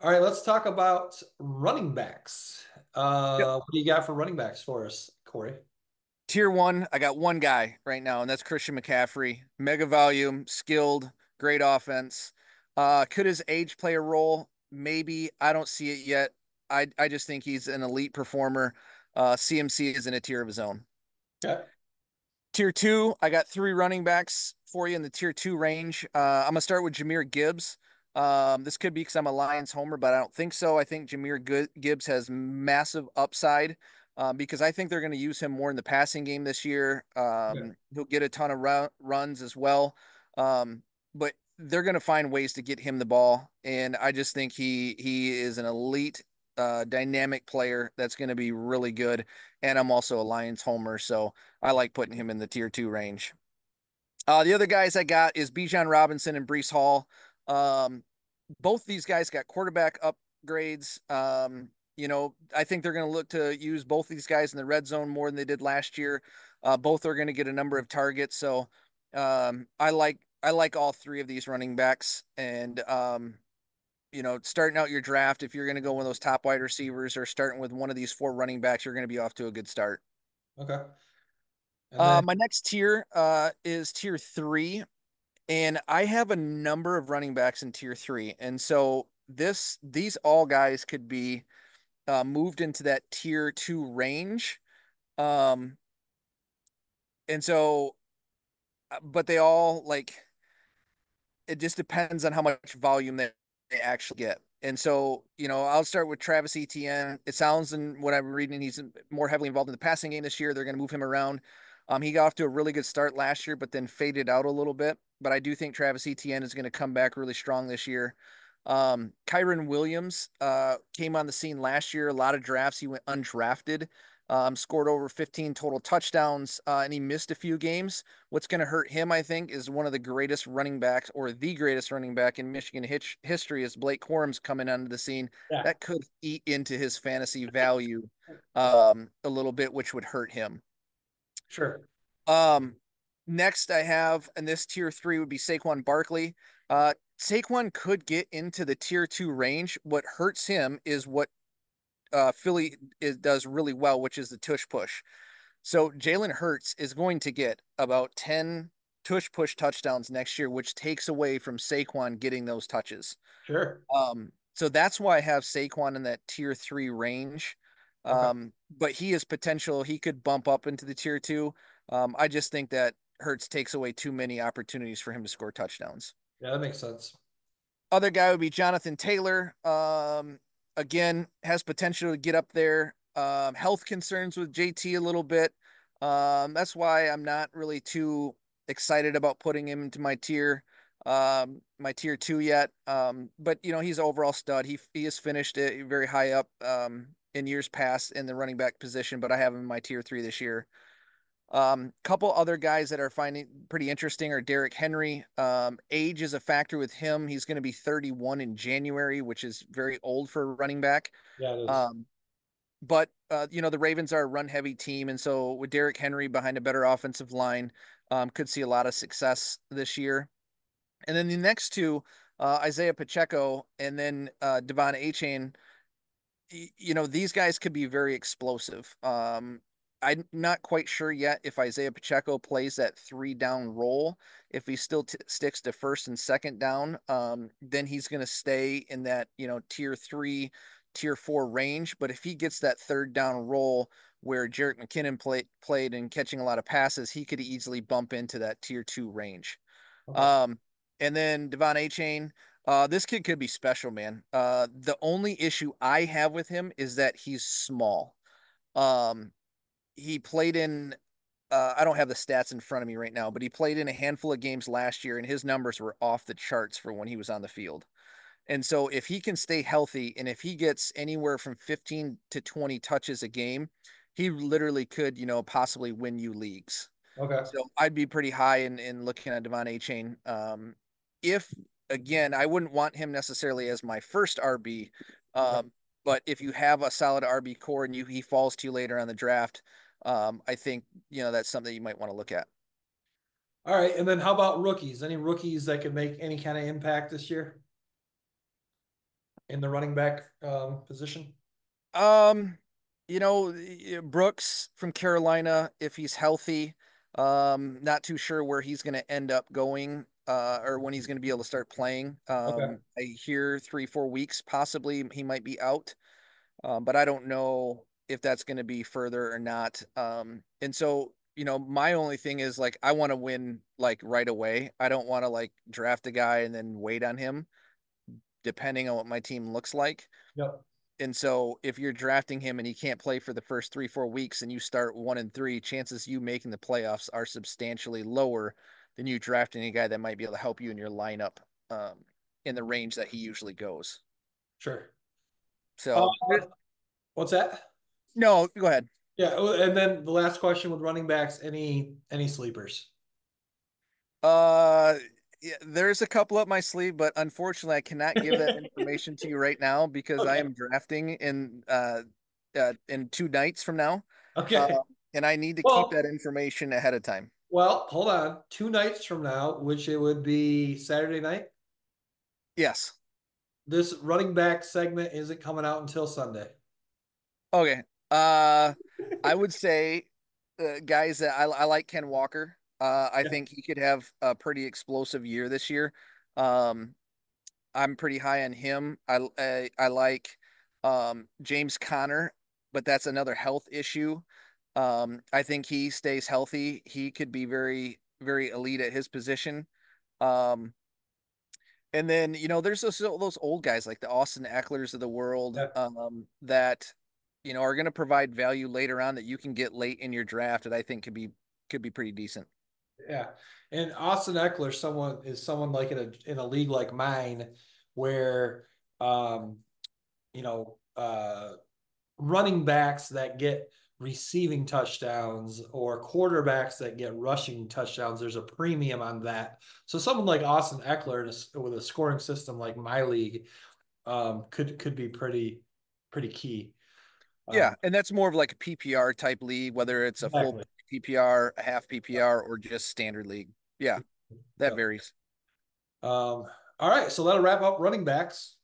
All right, let's talk about running backs. Yep. What do you got for running backs for us, Corey? Tier one, I got one guy right now, and that's Christian McCaffrey. Mega volume, skilled, great offense. Could his age play a role? Maybe. I don't see it yet. I just think he's an elite performer. CMC is in a tier of his own. Okay. Tier two, I got three running backs for you in the tier two range. I'm gonna start with Jameer Gibbs. This could be because I'm a Lions homer, but I don't think so. I think Gibbs has massive upside because I think they're going to use him more in the passing game this year. Yeah. He'll get a ton of runs as well, but they're going to find ways to get him the ball, and I just think he is an elite, dynamic player that's going to be really good. And I'm also a Lions homer, so I like putting him in the tier two range. The other guys I got is Bijan Robinson and Brees Hall. Um, both these guys got quarterback upgrades. I think they're going to look to use both these guys in the red zone more than they did last year. Both are going to get a number of targets, so I like all three of these running backs. And starting out your draft, if you're going to go one of those top wide receivers or starting with one of these four running backs, you're going to be off to a good start. Okay. And then, My next tier is tier three, and I have a number of running backs in tier three, and so these all guys could be moved into that tier two range. Um, and so, but they all like it just depends on how much volume they actually get. And so, I'll start with Travis Etienne. It sounds in what I'm reading, he's more heavily involved in the passing game this year. They're going to move him around. He got off to a really good start last year, but then faded out a little bit. But I do think Travis Etienne is going to come back really strong this year. Kyron Williams came on the scene last year. A lot of drafts. He went undrafted, scored over 15 total touchdowns, and he missed a few games. What's going to hurt him, I think, is one of the greatest running backs or the greatest running back in Michigan history is Blake Corum's coming onto the scene. yeah, That could eat into his fantasy value a little bit, which would hurt him. sure. Um, Next I have, and this tier three would be Saquon Barkley. Saquon could get into the tier two range. What hurts him is what Philly does really well, which is the tush push. So Jalen Hurts is going to get about 10 tush push touchdowns next year, which takes away from Saquon getting those touches. Sure. So that's why I have Saquon in that tier three range. Okay. But he is potential. He could bump up into the tier two. I just think that Hurts takes away too many opportunities for him to score touchdowns. Yeah, that makes sense. Other guy would be Jonathan Taylor. Again, has potential to get up there. Health concerns with JT a little bit. That's why I'm not really too excited about putting him into my tier two yet. But he's an overall stud. He has finished it very high up in years past in the running back position, but I have him in my tier three this year. Couple other guys that are finding pretty interesting are Derrick Henry. Age is a factor with him. He's going to be 31 in January, which is very old for a running back. Yeah, it is. Um, but the Ravens are a run heavy team, and so with Derrick Henry behind a better offensive line, could see a lot of success this year. And then the next two, Isaiah Pacheco and then Devon Achane, these guys could be very explosive. I'm not quite sure yet if Isaiah Pacheco plays that three down role. If he still sticks to first and second down, then he's going to stay in that, tier three, tier four range. But if he gets that third down role where Jarrett McKinnon played and catching a lot of passes, he could easily bump into that tier two range. Okay. Um, and then Devon Achane, this kid could be special, man. The only issue I have with him is that he's small. Um, he played in, I don't have the stats in front of me right now, but he played in a handful of games last year, and his numbers were off the charts for when he was on the field. And so if he can stay healthy and if he gets anywhere from 15 to 20 touches a game, he literally could, possibly win you leagues. Okay. So I'd be pretty high in looking at Devon Achane. If again, I wouldn't want him necessarily as my first RB, Okay. but if you have a solid RB core and he falls to you later on the draft, I think that's something you might want to look at. All right. And then how about rookies? Any rookies that could make any kind of impact this year? in the running back position? Um, Brooks from Carolina, if he's healthy, not too sure where he's going to end up going, or when he's going to be able to start playing. Okay. I hear 3, 4 weeks, possibly he might be out, but I don't know if that's going to be further or not. And so, my only thing is like I want to win like right away. I don't want to like draft a guy and then wait on him, depending on what my team looks like. Yep. And so if you're drafting him and he can't play for the first 3, 4 weeks and you start 1-3, chances you making the playoffs are substantially lower than you drafting a guy that might be able to help you in your lineup, um, in the range that he usually goes. Sure. Uh, So what's that? no, go ahead. Yeah, and then the last question with running backs, any sleepers? Uh, yeah, there's a couple up my sleeve, but unfortunately, I cannot give that information to you right now because I Okay. am drafting in 2 nights from now, uh, Okay. and I need to keep that Well, information ahead of time. hold on. 2 nights from now, which it would be Saturday night. Yes. This running back segment isn't coming out until Sunday. Okay. Uh, I would say, guys, that I like Ken Walker. I Yeah. think he could have a pretty explosive year this year. Um, I'm pretty high on him. I like James Conner, but that's another health issue. I think he stays healthy. He could be very, very elite at his position. Um, and then, there's those old guys like the Austin Ecklers of the world, Yeah. that, are going to provide value later on that you can get late in your draft that I think could be pretty decent. Yeah. And Austin Eckler, someone like in a league like mine, where um, you know, running backs that get receiving touchdowns or quarterbacks that get rushing touchdowns, there's a premium on that. So someone like Austin Eckler with a scoring system like my league could be pretty key. Yeah, Um, and that's more of like a PPR type league, whether it's a full exactly. PPR, a half PPR, or just standard league. Yeah, that Yep. varies. All right, so that'll wrap up running backs.